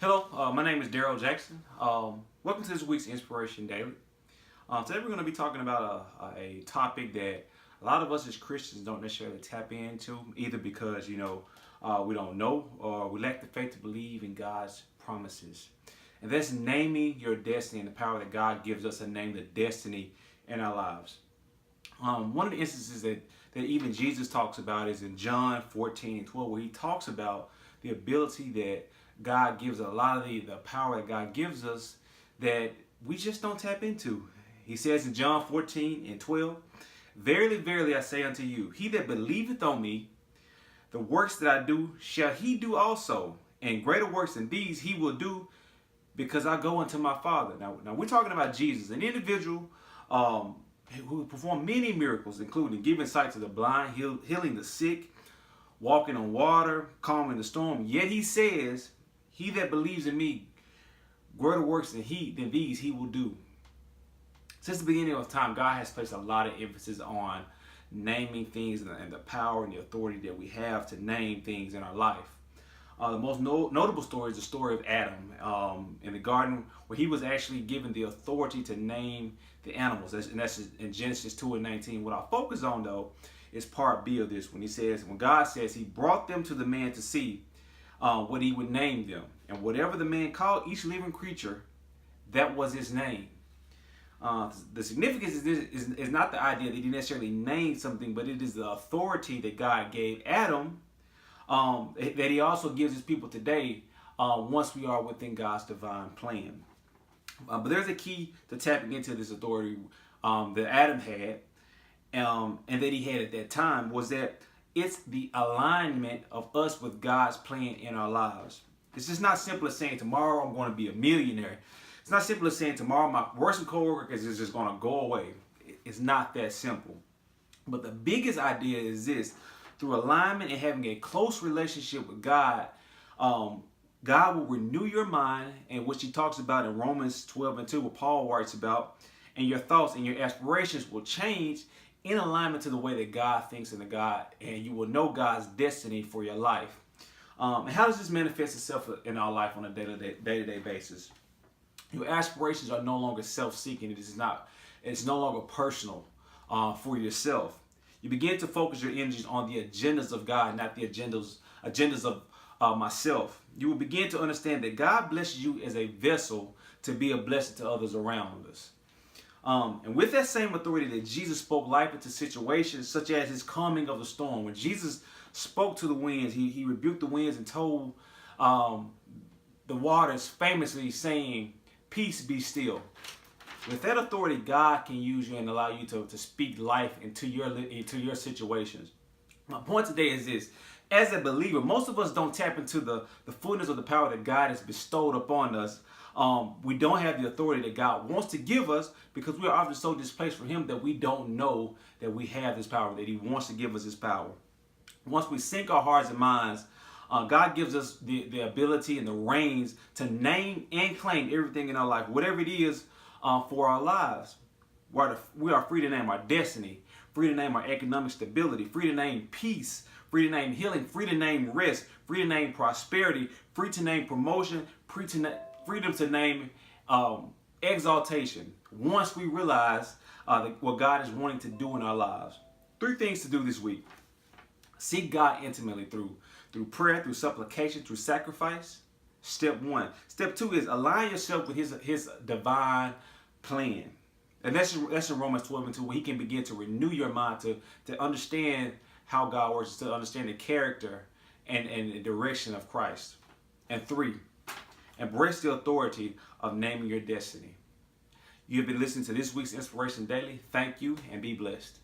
Hello, my name is Daryl Jackson. Welcome to this week's Inspiration Daily. Today we're going to be talking about a topic that a lot of us as Christians don't necessarily tap into, either because we don't know or we lack the faith to believe in God's promises. And that's naming your destiny and the power that God gives us to name the destiny in our lives. One of the instances that even Jesus talks about is in John 14 and 12, where he talks about the ability that God gives a lot of the power that God gives us that we just don't tap into. He says in John 14 and 12, "Verily, verily, I say unto you, he that believeth on me, the works that I do shall he do also, and greater works than these he will do, because I go unto my Father." Now we're talking about Jesus, an individual who performed many miracles, including giving sight to the blind, healing the sick, walking on water, calming the storm. Yet he says, "He that believes in me, greater works than these he will do." Since the beginning of time, God has placed a lot of emphasis on naming things and the power and the authority that we have to name things in our life. The most notable story is the story of Adam in the garden, where he was actually given the authority to name the animals. And that's in Genesis 2 and 19. What I'll focus on, though, is part B of this, when God says he brought them to the man to see what he would name them. And whatever the man called each living creature, that was his name. The significance of this is not the idea that he necessarily named something, but it is the authority that God gave Adam that he also gives his people today once we are within God's divine plan. But there's a key to tapping into this authority that Adam had and that he had at that time, was that it's the alignment of us with God's plan in our lives. This is not simple as saying tomorrow I'm going to be a millionaire. It's not simple as saying tomorrow my worst coworker is just going to go away. It's not that simple. But the biggest idea is this: through alignment and having a close relationship with God, God will renew your mind, and what he talks about in Romans 12 and 2, what Paul writes about, and your thoughts and your aspirations will change in alignment to the way that God thinks and you will know God's destiny for your life. And how does this manifest itself in our life on a day-to-day basis? Your aspirations are no longer self-seeking. It's no longer personal for yourself. You begin to focus your energies on the agendas of God, not the agendas of myself. You will begin to understand that God blesses you as a vessel to be a blessing to others around us. And with that same authority that Jesus spoke life into situations such as his calming of the storm. When Jesus spoke to the winds, he rebuked the winds and told the waters, famously saying, "Peace, be still." With that authority, God can use you and allow you to speak life into your situations. My point today is this: as a believer, most of us don't tap into the fullness of the power that God has bestowed upon us. We don't have the authority that God wants to give us because we are often so displaced from him that we don't know that we have this power, that he wants to give us this power. Once we sync our hearts and minds, God gives us the ability and the reins to name and claim everything in our life, whatever it is for our lives. We are free to name our destiny, free to name our economic stability, free to name peace, free to name healing, free to name rest, free to name prosperity, free to name promotion, freedom to name exaltation. Once we realize what God is wanting to do in our lives. 3 things to do this week. Seek God intimately through prayer, through supplication, through sacrifice. Step 1. Step 2 is align yourself with his divine plan. And that's in Romans 12 and 2, where he can begin to renew your mind to understand how God works, to understand the character and the direction of Christ. And 3, embrace the authority of naming your destiny. You have been listening to this week's Inspiration Daily. Thank you and be blessed.